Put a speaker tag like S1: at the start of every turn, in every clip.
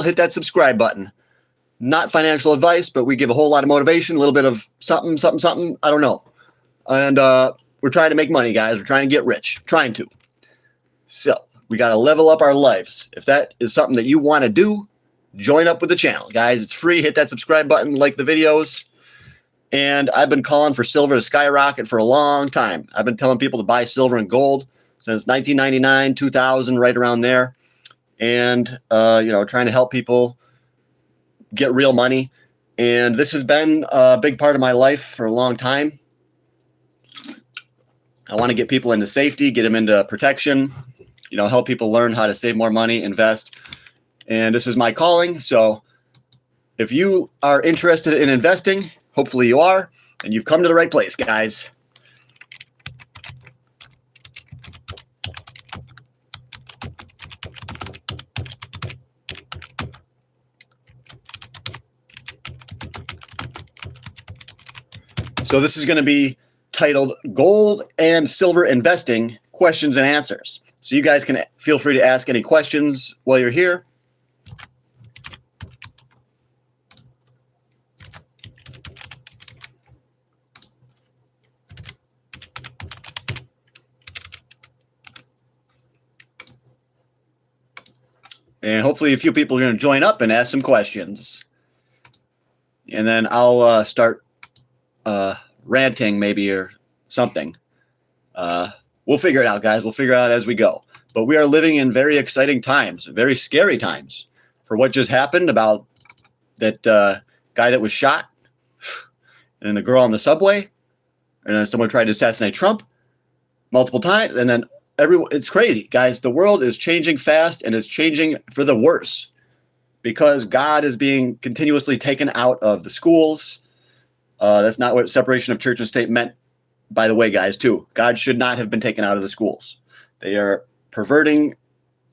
S1: hit that subscribe button. Not financial advice, but we give a whole lot of motivation, a little bit of something, something, something. I don't know. And we're trying to make money, guys. We're trying to get rich. Trying to. So we got to level up our lives. If that is something that you want to do, join up with the channel, guys. It's free. Hit that subscribe button, like the videos. And I've been calling for silver to skyrocket for a long time. I've been telling people to buy silver and gold since 1999, 2000, right around there. And, trying to help people get real money. And this has been a big part of my life for a long time. I want to get people into safety, get them into protection, help people learn how to save more money, invest. And this is my calling. So if you are interested in investing, hopefully you are, and you've come to the right place, guys. So this is going to be titled Gold and Silver Investing Questions and Answers. So you guys can feel free to ask any questions while you're here. And hopefully a few people are going to join up and ask some questions. And then I'll start ranting maybe or something. We'll figure it out, guys. We'll figure it out as we go. But we are living in very exciting times, very scary times for what just happened about that guy that was shot and the girl on the subway. And then someone tried to assassinate Trump multiple times. And then it's crazy, guys. The world is changing fast, and it's changing for the worse because God is being continuously taken out of the schools. That's not what separation of church and state meant, by the way, guys, too. God should not have been taken out of the schools. They are perverting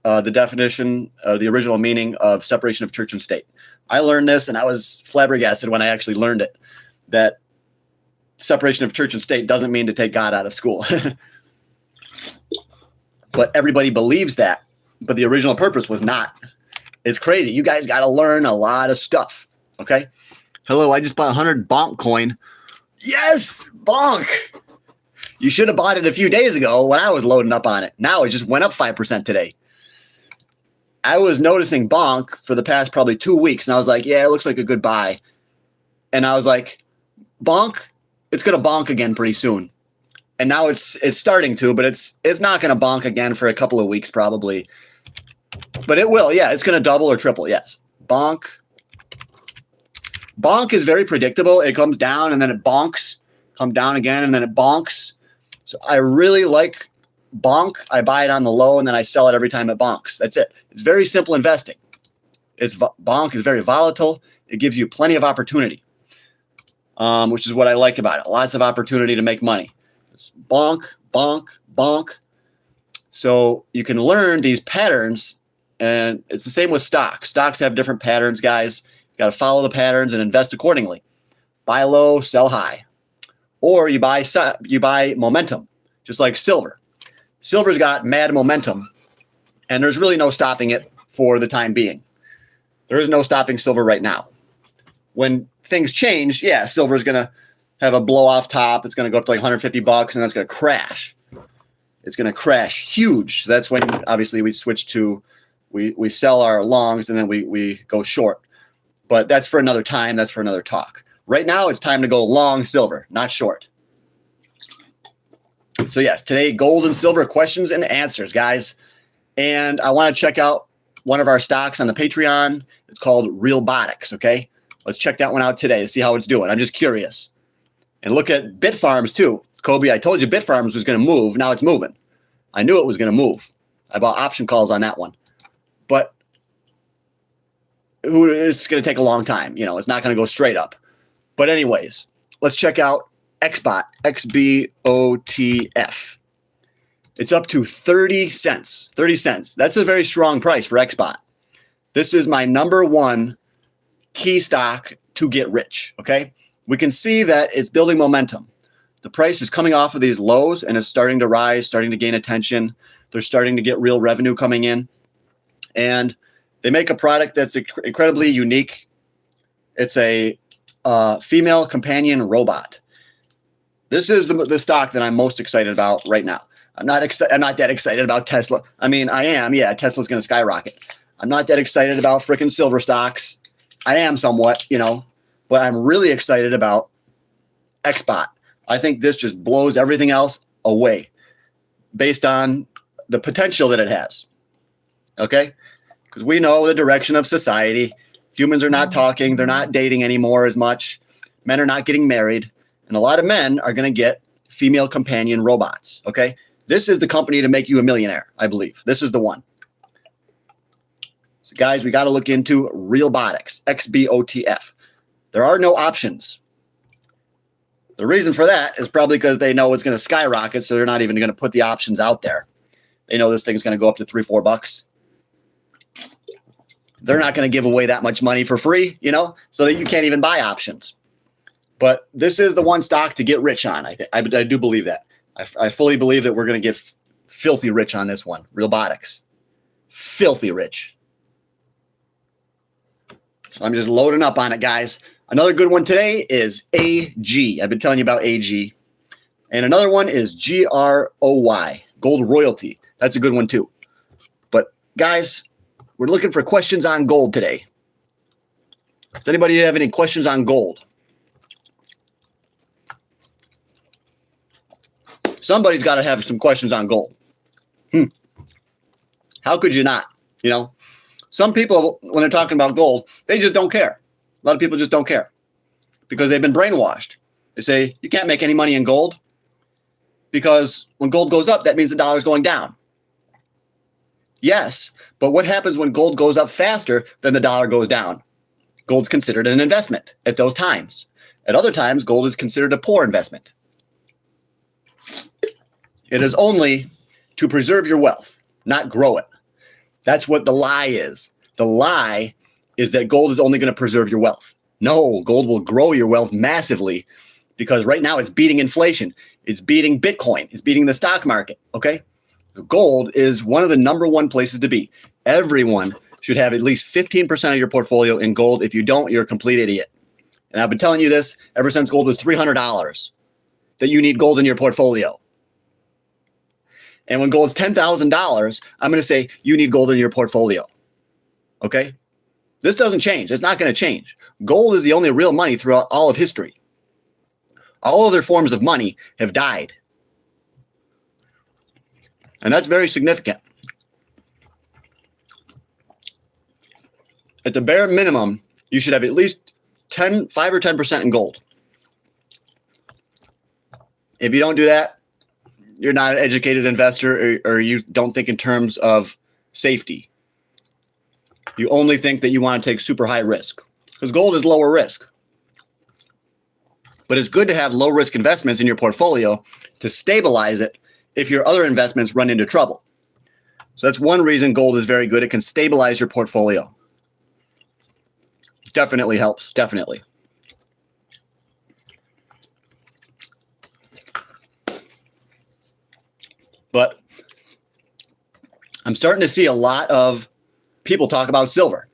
S1: the definition, the original meaning of separation of church and state. I learned this, and I was flabbergasted when I actually learned it, that separation of church and state doesn't mean to take God out of school. But everybody believes that, but the original purpose was not. It's crazy. You guys got to learn a lot of stuff, okay? Hello, I just bought 100 bonk coin. Yes, bonk. You should have bought it a few days ago when I was loading up on it. Now it just went up 5% today. I was noticing bonk for the past probably 2 weeks, and I was like, yeah, it looks like a good buy. And I was like, bonk, it's going to bonk again pretty soon. And now it's starting to, but it's not going to bonk again for a couple of weeks probably. But it will, yeah, it's going to double or triple, yes. Bonk. Bonk is very predictable. It comes down and then it bonks, come down again, and then it bonks. So I really like bonk. I buy it on the low and then I sell it every time it bonks. That's it. It's very simple investing. Bonk is very volatile. It gives you plenty of opportunity, which is what I like about it. Lots of opportunity to make money. It's bonk, bonk, bonk. So you can learn these patterns, and it's the same with stocks. Stocks have different patterns, guys. You got to follow the patterns and invest accordingly. Buy low, sell high. Or you buy momentum, just like silver. Silver's got mad momentum, and there's really no stopping it for the time being. There is no stopping silver right now. When things change, yeah, silver is going to have a blow off top. It's going to go up to like $150, and that's going to crash. It's going to crash huge. So that's when obviously we switch to, we sell our longs and then we go short. But that's for another time. That's for another talk. Right now, it's time to go long silver, not short. So yes, today, gold and silver questions and answers, guys. And I want to check out one of our stocks on the Patreon. It's called Realbotics, okay? Let's check that one out today to see how it's doing. I'm just curious. And look at Bitfarms too. Kobe, I told you Bitfarms was going to move. Now it's moving. I knew it was going to move. I bought option calls on that one. But it's going to take a long time. You know, it's not going to go straight up. But anyways, let's check out XBOT, XBOTF. It's up to 30 cents. 30 cents. That's a very strong price for XBOT. This is my number one key stock to get rich, okay? We can see that it's building momentum. The price is coming off of these lows and it's starting to rise, starting to gain attention. They're starting to get real revenue coming in. And They make a product that's incredibly unique. It's a female companion robot. This is the stock that I'm most excited about right now. I'm not that excited about Tesla. I mean, I am. Yeah, Tesla's going to skyrocket. I'm not that excited about freaking silver stocks. I am somewhat, but I'm really excited about XBot. I think this just blows everything else away based on the potential that it has. Okay? Because we know the direction of society. Humans are not talking. They're not dating anymore as much. Men are not getting married. And a lot of men are going to get female companion robots. Okay? This is the company to make you a millionaire, I believe. This is the one. So guys, we got to look into Realbotics, XBOTF. There are no options. The reason for that is probably because they know it's going to skyrocket, so they're not even going to put the options out there. They know this thing's going to go up to $3-4. They're not going to give away that much money for free, so that you can't even buy options. But this is the one stock to get rich on. I do believe that. I fully believe that we're going to get filthy rich on this one. Realbotics. Filthy rich. So I'm just loading up on it, guys. Another good one today is AG. I've been telling you about AG. And another one is GROY, Gold Royalty. That's a good one too. But guys, we're looking for questions on gold today. Does anybody have any questions on gold? Somebody's got to have some questions on gold. How could you not? Some people, when they're talking about gold, they just don't care. A lot of people just don't care because they've been brainwashed. They say, you can't make any money in gold because when gold goes up, that means the dollar's going down. Yes, but what happens when gold goes up faster than the dollar goes down? Gold's considered an investment at those times. At other times, gold is considered a poor investment. It is only to preserve your wealth, not grow it. That's what the lie is. The lie is that gold is only going to preserve your wealth. No, gold will grow your wealth massively because right now it's beating inflation. It's beating Bitcoin. It's beating the stock market. Okay? Gold is one of the number one places to be. Everyone should have at least 15% of your portfolio in gold. If you don't, you're a complete idiot. And I've been telling you this ever since gold was $300, that you need gold in your portfolio. And when gold's $10,000, I'm going to say you need gold in your portfolio. Okay? This doesn't change. It's not going to change. Gold is the only real money throughout all of history. All other forms of money have died. And that's very significant. At the bare minimum, you should have at least 5 or 10% in gold. If you don't do that, you're not an educated investor or you don't think in terms of safety. You only think that you want to take super high risk because gold is lower risk. But it's good to have low risk investments in your portfolio to stabilize it if your other investments run into trouble. So that's one reason gold is very good. It can stabilize your portfolio. Definitely helps. Definitely. But I'm starting to see a lot of people talk about silver.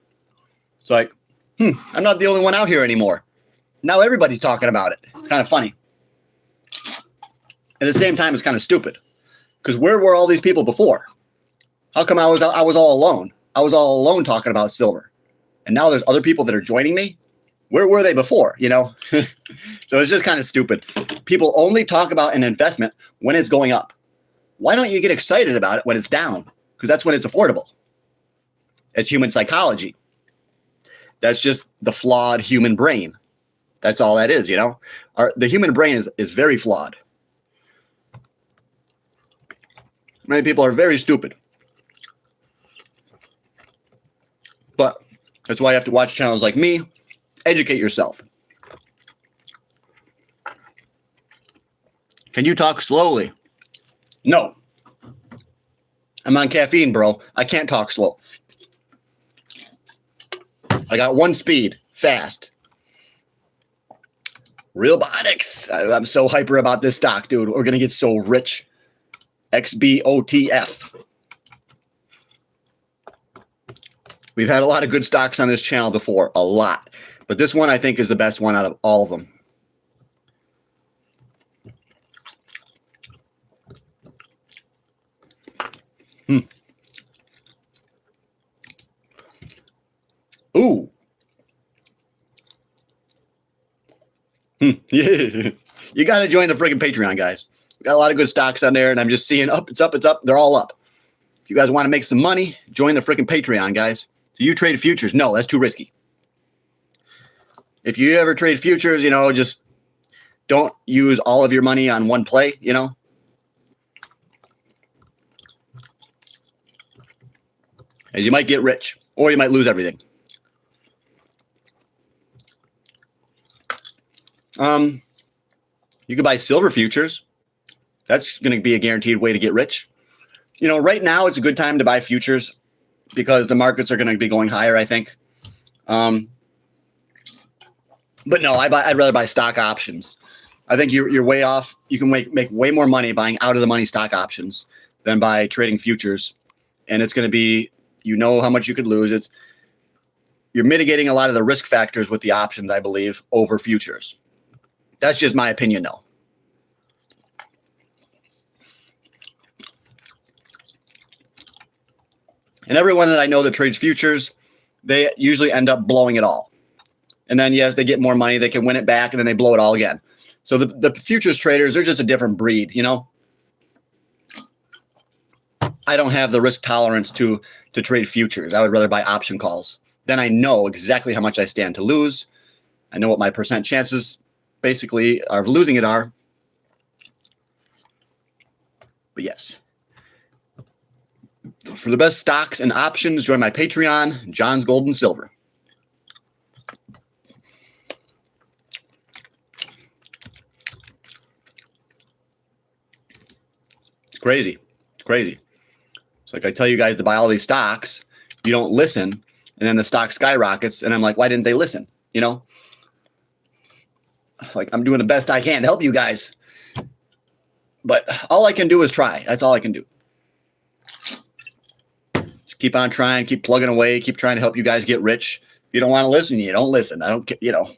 S1: It's like, I'm not the only one out here anymore. Now everybody's talking about it. It's kind of funny. At the same time, it's kind of stupid. Because where were all these people before? How come I was all alone? I was all alone talking about silver. And now there's other people that are joining me? Where were they before, So it's just kind of stupid. People only talk about an investment when it's going up. Why don't you get excited about it when it's down? Because that's when it's affordable. It's human psychology. That's just the flawed human brain. That's all that is, The human brain is very flawed. Many people are very stupid. But that's why you have to watch channels like me. Educate yourself. Can you talk slowly? No. I'm on caffeine, bro. I can't talk slow. I got one speed, fast. Realbotics. I'm so hyper about this stock, dude. We're going to get so rich. XBOTF. We've had a lot of good stocks on this channel before, a lot. But this one I think is the best one out of all of them. Ooh. Yeah. You got to join the friggin' Patreon, guys. We got a lot of good stocks on there, and I'm just seeing up, it's up, it's up. They're all up. If you guys want to make some money, join the freaking Patreon, guys. Do you trade futures? No, that's too risky. If you ever trade futures, you know, just don't use all of your money on one play, you know. As you might get rich, or you might lose everything. You could buy silver futures. That's going to be a guaranteed way to get rich. You know, right now it's a good time to buy futures because the markets are going to be going higher, I think. But no, I'd rather buy stock options. I think you're way off. You can make way more money buying out of the money stock options than by trading futures. And it's going to be, you know how much you could lose. You're mitigating a lot of the risk factors with the options, I believe, over futures. That's just my opinion, though. And everyone that I know that trades futures, they usually end up blowing it all. And then, yes, they get more money. They can win it back, and then they blow it all again. So the futures traders, they're just a different breed, you know? I don't have the risk tolerance to trade futures. I would rather buy option calls. Then I know exactly how much I stand to lose. I know what my percent chances basically of losing it are. But yes. For the best stocks and options, join my Patreon, John's Gold and Silver. It's crazy. It's crazy. It's like I tell you guys to buy all these stocks. You don't listen, and then the stock skyrockets, and I'm like, why didn't they listen? You know? Like, I'm doing the best I can to help you guys. But all I can do is try. That's all I can do. Just keep on trying, keep plugging away, keep trying to help you guys get rich. If you don't want to listen, you don't listen. I don't, you know.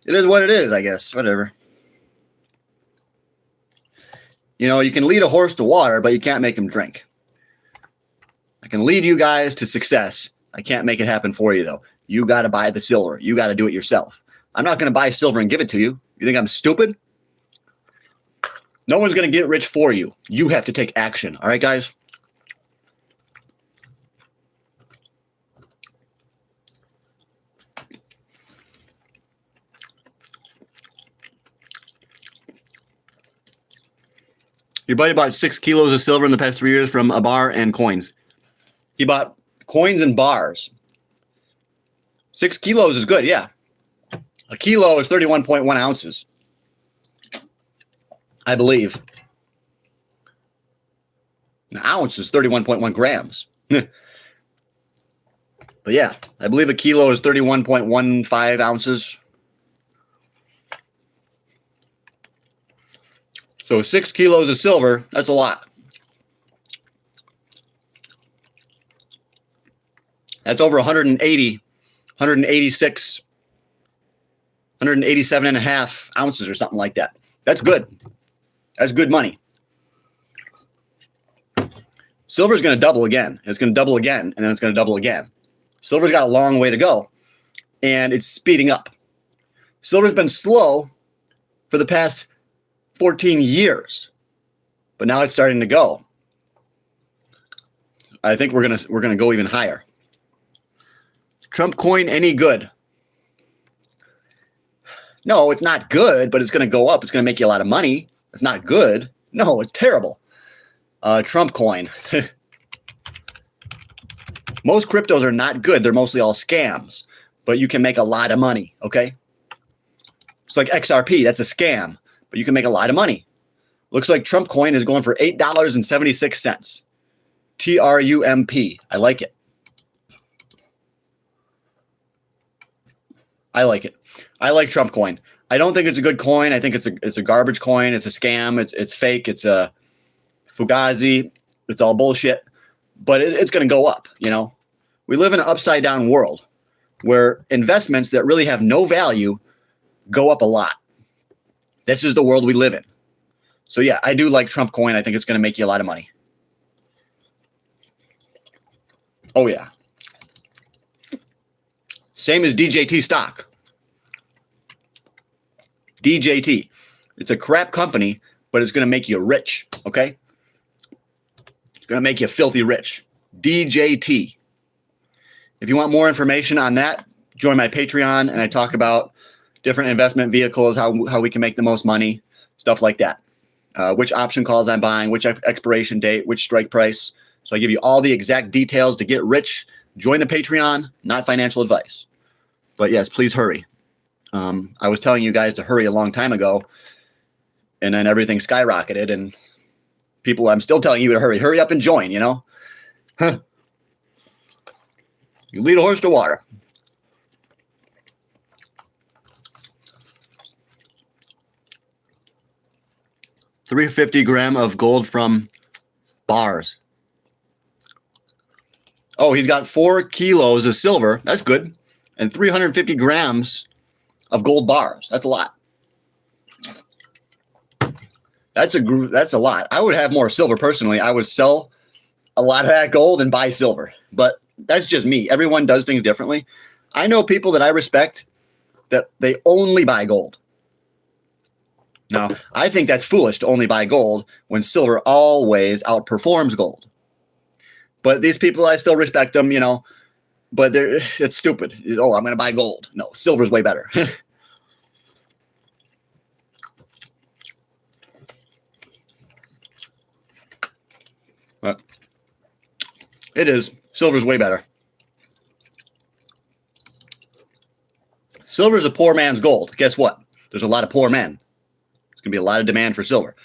S1: It is what it is, I guess. Whatever. You know, you can lead a horse to water, but you can't make him drink. I can lead you guys to success. I can't make it happen for you, though. You got to buy the silver. You got to do it yourself. I'm not going to buy silver and give it to you. You think I'm stupid? No one's going to get rich for you. You have to take action. All right, guys? Your buddy bought 6 kilos of silver in the past 3 years from a bar and coins. He bought coins and bars. 6 kilos is good, yeah. A kilo is 31.1 ounces. I believe. An ounce is 31.1 grams. But yeah, I believe a kilo is 31.15 ounces. So 6 kilos of silver, that's a lot. That's over 180, 186, 187 and a half ounces or something like that. That's good. That's good money. Silver's going to double again. It's going to double again, and then it's going to double again. Silver's got a long way to go, and it's speeding up. Silver's been slow for the past 14 years, but now it's starting to go. I think we're gonna go even higher. Trump coin any good? No, it's not good, but it's going to go up. It's going to make you a lot of money. It's not good. No, it's terrible. Trump coin. Most cryptos are not good. They're mostly all scams, but you can make a lot of money, okay? It's like XRP. That's a scam, but you can make a lot of money. Looks like Trump coin is going for $8.76. TRUMP. I like it. I like it. I like Trump coin. I don't think it's a good coin. I think it's a garbage coin. It's a scam. It's fake. It's a fugazi. It's all bullshit. But it's going to go up, you know. We live in an upside down world where investments that really have no value go up a lot. This is the world we live in. So yeah, I do like Trump coin. I think it's going to make you a lot of money. Oh yeah. Same as DJT stock. DJT. It's a crap company, but it's going to make you rich, okay? It's going to make you filthy rich. DJT. If you want more information on that, join my Patreon, and I talk about different investment vehicles, how we can make the most money, stuff like that. Which option calls I'm buying, which expiration date, which strike price. So I give you all the exact details to get rich. Join the Patreon, not financial advice. But yes, please hurry. I was telling you guys to hurry a long time ago, and then everything skyrocketed, and people, I'm still telling you to hurry. Hurry up and join, you know? Huh. You lead a horse to water. $350 gram of gold from bars. Oh, he's got 4 kilos of silver. That's good. And 350 grams of gold bars. That's a lot. That's a lot. I would have more silver personally. I would sell a lot of that gold and buy silver. But that's just me. Everyone does things differently. I know people that I respect that they only buy gold. Now, I think that's foolish to only buy gold when silver always outperforms gold. But these people, I still respect them, you know, but it's stupid. Oh, I'm going to buy gold. No, silver's way better. But it is. Silver's way better. Silver is a poor man's gold. Guess what? There's a lot of poor men. There's going to be a lot of demand for silver.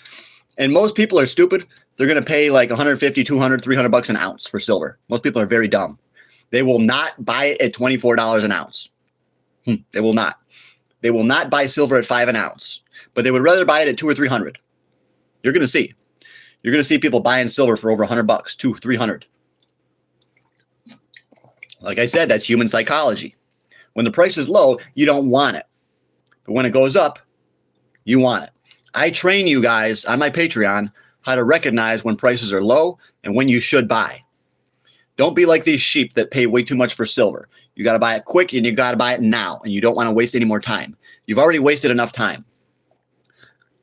S1: And most people are stupid. They're going to pay like 150, 200, 300 bucks an ounce for silver. Most people are very dumb. They will not buy it at $24 an ounce. They will not. They will not buy silver at $5 an ounce, but they would rather buy it at 200 or 300. You're going to see. You're going to see people buying silver for over 100 bucks, 200, 300. Like I said, that's human psychology. When the price is low, you don't want it. But when it goes up, you want it. I train you guys on my Patreon how to recognize when prices are low and when you should buy. Don't be like these sheep that pay way too much for silver. You got to buy it quick and you got to buy it now, and you don't want to waste any more time. You've already wasted enough time.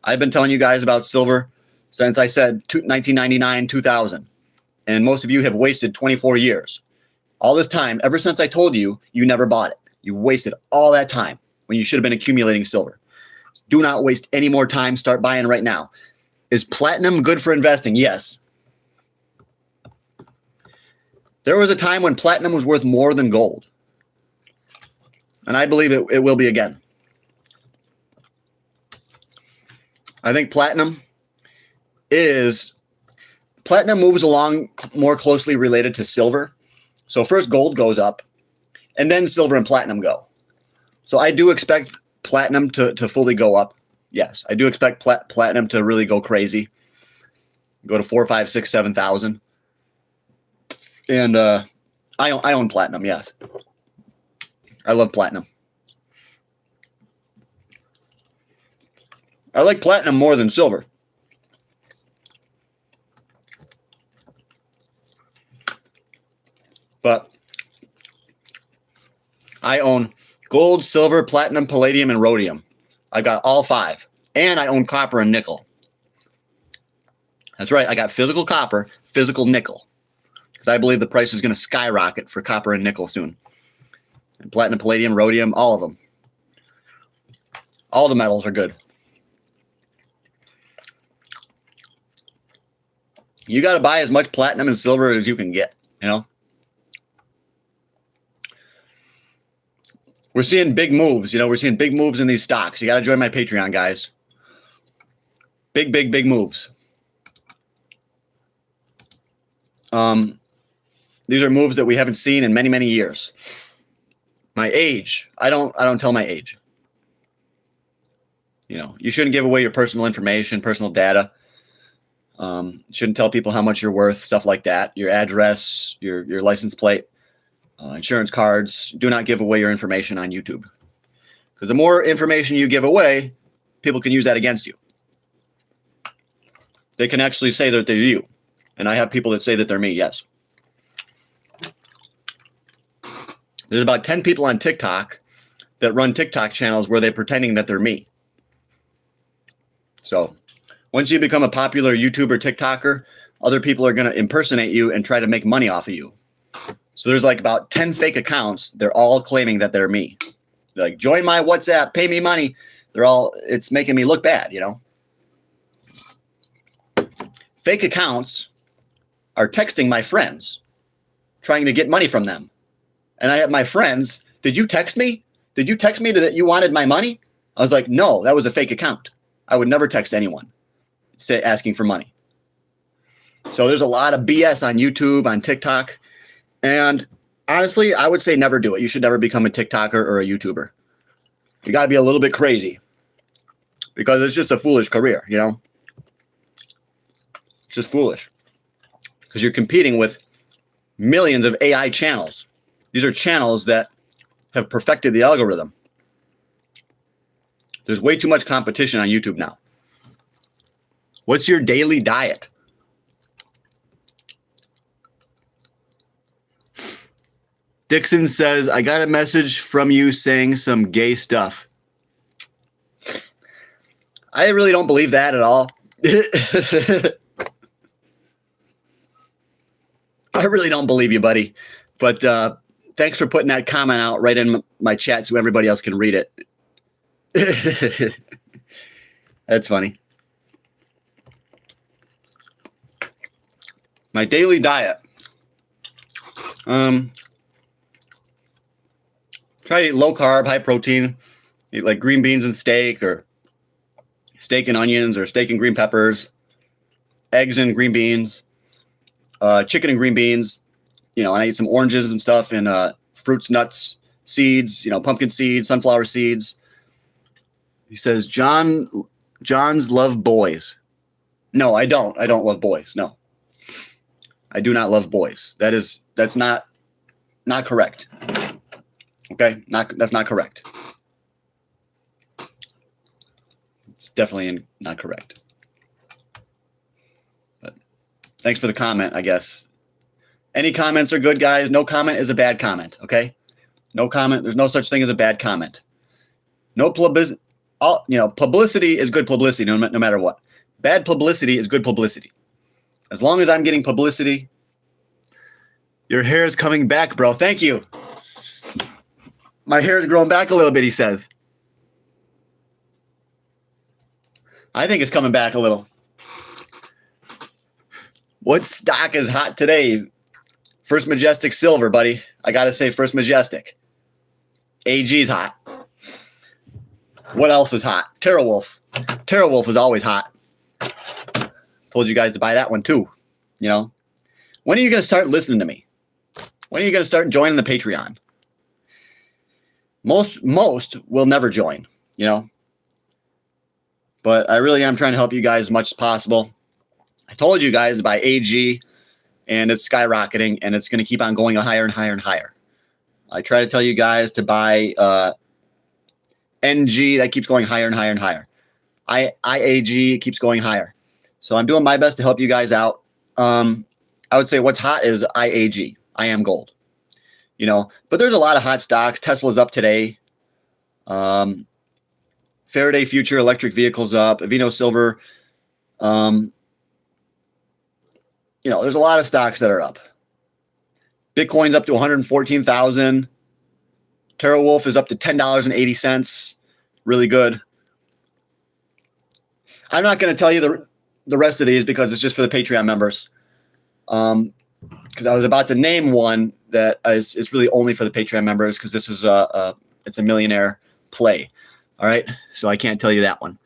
S1: I've been telling you guys about silver since I said 1999, 2000, and most of you have wasted 24 years. All this time, ever since I told you, you never bought it. You wasted all that time when you should have been accumulating silver. Do not waste any more time. Start buying right now. Is platinum good for investing? Yes. There was a time when platinum was worth more than gold. And I believe it will be again. I think platinum moves along more closely related to silver. So first gold goes up, and then silver and platinum go. So I do expect platinum to fully go up. Yes, I do expect platinum to really go crazy. Go to 4, 5, 6, 7,000. And I own platinum, yes. I love platinum. I like platinum more than silver. But I own gold, silver, platinum, palladium, and rhodium. I've got all 5. And I own copper and nickel. That's right. I got physical copper, physical nickel. Because I believe the price is going to skyrocket for copper and nickel soon. And platinum, palladium, rhodium, all of them. All the metals are good. You got to buy as much platinum and silver as you can get, you know? We're seeing big moves, you know? We're seeing big moves in these stocks. You got to join my Patreon, guys. Big, big, big moves. These are moves that we haven't seen in many, many years. My age, I don't tell my age. You know, you shouldn't give away your personal information, personal data. Shouldn't tell people how much you're worth, stuff like that. Your address, your license plate. insurance cards. Do not give away your information on YouTube. Because the more information you give away, people can use that against you. They can actually say that they're you. And I have people that say that they're me, yes. There's about 10 people on TikTok that run TikTok channels where they're pretending that they're me. So once you become a popular YouTuber, TikToker, other people are going to impersonate you and try to make money off of you. So there's like about 10 fake accounts. They're all claiming that they're me. They're like, join my WhatsApp, pay me money. It's making me look bad, you know. Fake accounts are texting my friends, trying to get money from them. And I have my friends, did you text me? Did you text me that you wanted my money? I was like, no, that was a fake account. I would never text anyone asking for money. So there's a lot of BS on YouTube, on TikTok. And honestly, I would say never do it. You should never become a TikToker or a YouTuber. You got to be a little bit crazy because it's just a foolish career, you know? It's just foolish because you're competing with millions of AI channels. These are channels that have perfected the algorithm. There's way too much competition on YouTube now. What's your daily diet? Dixon says, I got a message from you saying some gay stuff. I really don't believe that at all. I really don't believe you, buddy. But thanks for putting that comment out right in my chat so everybody else can read it. That's funny. My daily diet. Try to eat low carb, high protein. Eat like green beans and steak, or steak and onions, or steak and green peppers, eggs and green beans, chicken and green beans. You know, and I eat some oranges and stuff, and fruits, nuts, seeds. You know, pumpkin seeds, sunflower seeds. He says, John's love boys. No, I don't. I don't love boys. No, I do not love boys. That's not correct. Okay, that's not correct. It's definitely not correct. But thanks for the comment, I guess. Any comments are good, guys. No comment is a bad comment, okay? No comment. There's no such thing as a bad comment. No publicity. Publicity is good publicity no matter what. Bad publicity is good publicity. As long as I'm getting publicity. Your hair is coming back, bro. Thank you. My hair is growing back a little bit, he says. I think it's coming back a little. What stock is hot today? First Majestic Silver, buddy. I got to say First Majestic. AG's hot. What else is hot? TerraWolf. TerraWolf is always hot. Told you guys to buy that one too. You know, when are you going to start listening to me? When are you going to start joining the Patreon? Most will never join, you know. But I really am trying to help you guys as much as possible. I told you guys to buy AG, and it's skyrocketing, and it's going to keep on going higher and higher and higher. I try to tell you guys to buy NG. That keeps going higher and higher and higher. IAG keeps going higher. So I'm doing my best to help you guys out. I would say what's hot is IAG. I am gold. You know, but there's a lot of hot stocks. Tesla's up today. Faraday Future electric vehicles up. Avino Silver. You know, there's a lot of stocks that are up. Bitcoin's up to 114,000. TerraWolf is up to $10.80. Really good. I'm not going to tell you the rest of these because it's just for the Patreon members. Because I was about to name one that is really only for the Patreon members because this is it's a millionaire play. All right, so I can't tell you that one.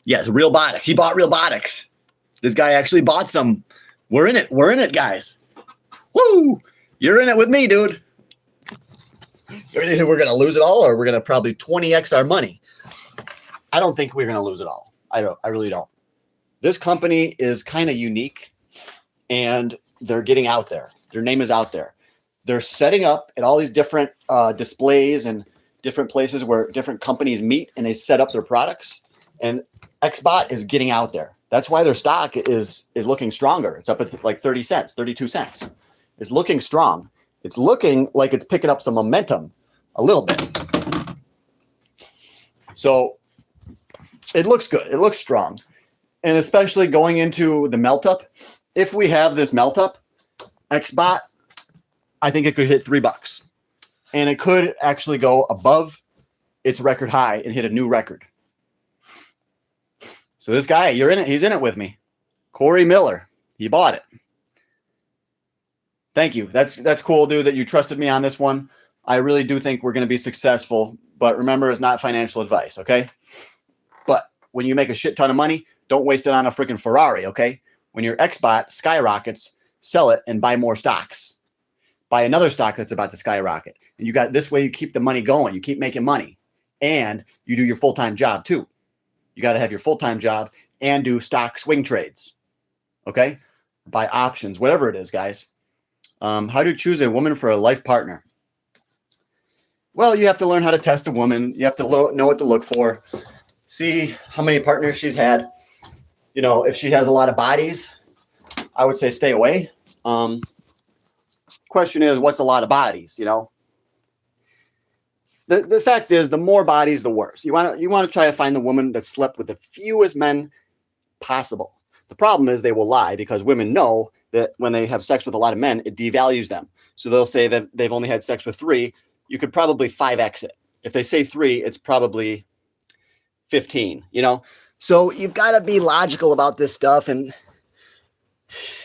S1: Yes, Realbotics. He bought Realbotics. This guy actually bought some. We're in it. We're in it, guys. Woo! You're in it with me, dude. We're gonna lose it all, or we're gonna probably 20x our money. I don't think we're gonna lose it all. I really don't. This company is kind of unique, and they're getting out there. Their name is out there. they're setting up at all these different displays and different places where different companies meet, and they set up their products. And XBot is getting out there. That's why their stock is looking stronger. It's up at like 30 cents, 32 cents. It's looking strong. It's looking like it's picking up some momentum a little bit. So it looks good. It looks strong. And especially going into the melt up, if we have this melt up, XBot, I think it could hit $3. And it could actually go above its record high and hit a new record. So this guy, you're in it. He's in it with me. Corey Miller. He bought it. Thank you. That's cool, dude, that you trusted me on this one. I really do think we're going to be successful. But remember, it's not financial advice, okay? But when you make a shit ton of money, don't waste it on a freaking Ferrari, okay? When your XBot skyrockets, sell it and buy more stocks. Buy another stock that's about to skyrocket. And you got this way, you keep the money going. You keep making money. And you do your full-time job too. You got to have your full-time job and do stock swing trades. Okay? Buy options, whatever it is, guys. How do you choose a woman for a life partner? Well, you have to learn how to test a woman. You have to know what to look for. See how many partners she's had. You know, if she has a lot of bodies, I would say stay away. Question is, what's a lot of bodies, you know? The fact is, the more bodies, the worse. You want to try to find the woman that slept with the fewest men possible. The problem is they will lie because women know that when they have sex with a lot of men, it devalues them. So they'll say that they've only had sex with 3. You could probably 5x it. If they say 3, it's probably 15, you know? So you've got to be logical about this stuff, and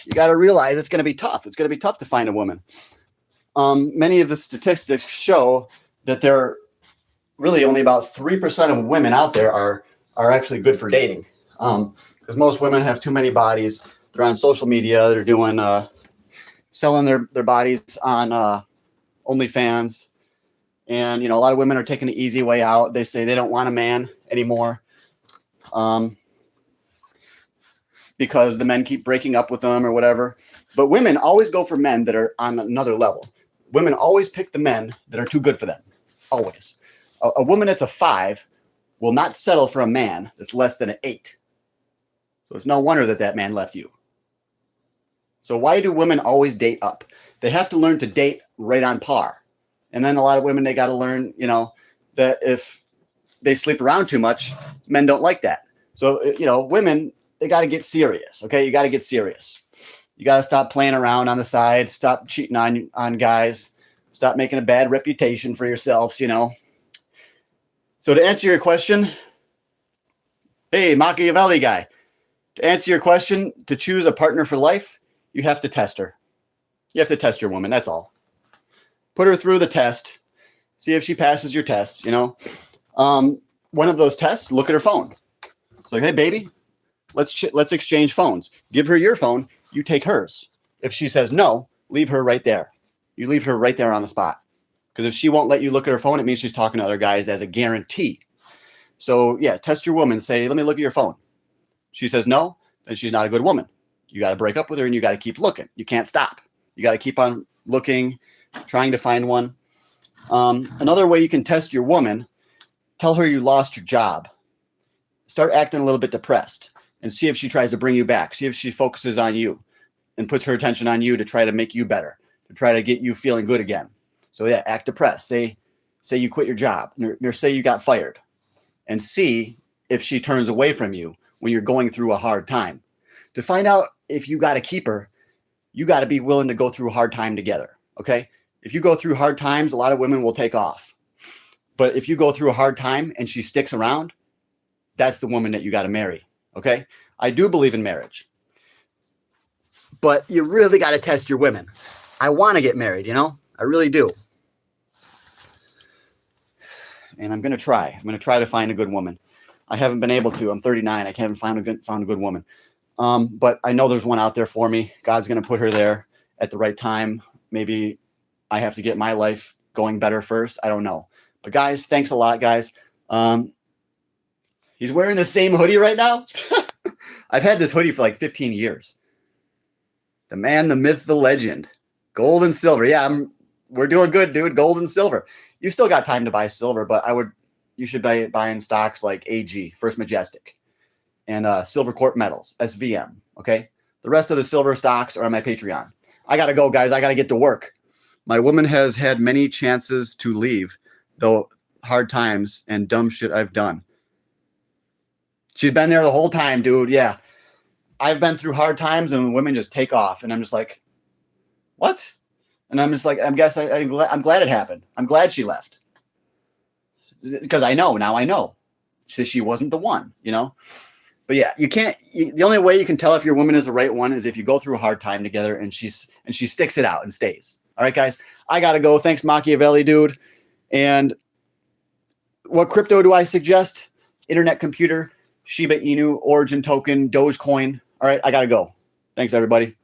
S1: you got to realize it's going to be tough. It's going to be tough to find a woman. Many of the statistics show that there are really only about 3% of women out there are actually good for dating. Because most women have too many bodies. They're on social media. They're doing selling their bodies on OnlyFans. And, you know, a lot of women are taking the easy way out. They say they don't want a man anymore because the men keep breaking up with them or whatever. But women always go for men that are on another level. Women always pick the men that are too good for them. Always. A woman that's a 5 will not settle for a man that's less than an 8. So it's no wonder that man left you. So why do women always date up? They have to learn to date right on par. And then a lot of women, they got to learn, you know, that if they sleep around too much, men don't like that. So, you know, women, they got to get serious. Okay. You got to get serious. You got to stop playing around on the side. Stop cheating on guys. Stop making a bad reputation for yourselves, you know. So to answer your question, hey, Machiavelli guy, to answer your question, to choose a partner for life, you have to test her. You have to test your woman. That's all. Put her through the test. See if she passes your test, you know. One of those tests, look at her phone. It's like, hey, baby, let's exchange phones. Give her your phone. You take hers. If she says no, leave her right there. You leave her right there on the spot. Because if she won't let you look at her phone, it means she's talking to other guys as a guarantee. So, yeah, test your woman. Say, let me look at your phone. She says no, then she's not a good woman. You got to break up with her and you got to keep looking. You can't stop. You got to keep on looking, trying to find one. Another way you can test your woman, tell her you lost your job. Start acting a little bit depressed and see if she tries to bring you back. See if she focuses on you and puts her attention on you to try to make you better, to try to get you feeling good again. So yeah, act depressed. Say you quit your job or say you got fired, and see if she turns away from you when you're going through a hard time. To find out if you got to keep her, you got to be willing to go through a hard time together. Okay. If you go through hard times, a lot of women will take off. But if you go through a hard time and she sticks around, that's the woman that you got to marry. Okay. I do believe in marriage, but you really got to test your women. I want to get married, you know, I really do. And I'm going to try. I'm going to try to find a good woman. I haven't been able to. I'm 39. I haven't found a good woman. But I know there's one out there for me. God's going to put her there at the right time. Maybe I have to get my life going better first. I don't know. But guys, thanks a lot, guys. He's wearing the same hoodie right now. I've had this hoodie for like 15 years. The man, the myth, the legend. Gold and silver. Yeah, we're doing good, dude. Gold and silver. You still got time to buy silver, but you should be buying stocks like AG, First Majestic, and Silver Corp Metals, SVM. Okay. The rest of the silver stocks are on my Patreon. I got to go, guys. I got to get to work. My woman has had many chances to leave, though hard times and dumb shit I've done. She's been there the whole time, dude. Yeah. I've been through hard times and women just take off. And I'm just like, what? And I'm just like, I'm glad it happened. I'm glad she left. Because I know, now I know. She wasn't the one, you know? But yeah, the only way you can tell if your woman is the right one is if you go through a hard time together and she sticks it out and stays. All right, guys, I got to go. Thanks, Machiavelli, dude. And what crypto do I suggest? Internet computer, Shiba Inu, Origin token, Dogecoin. All right, I got to go. Thanks, everybody.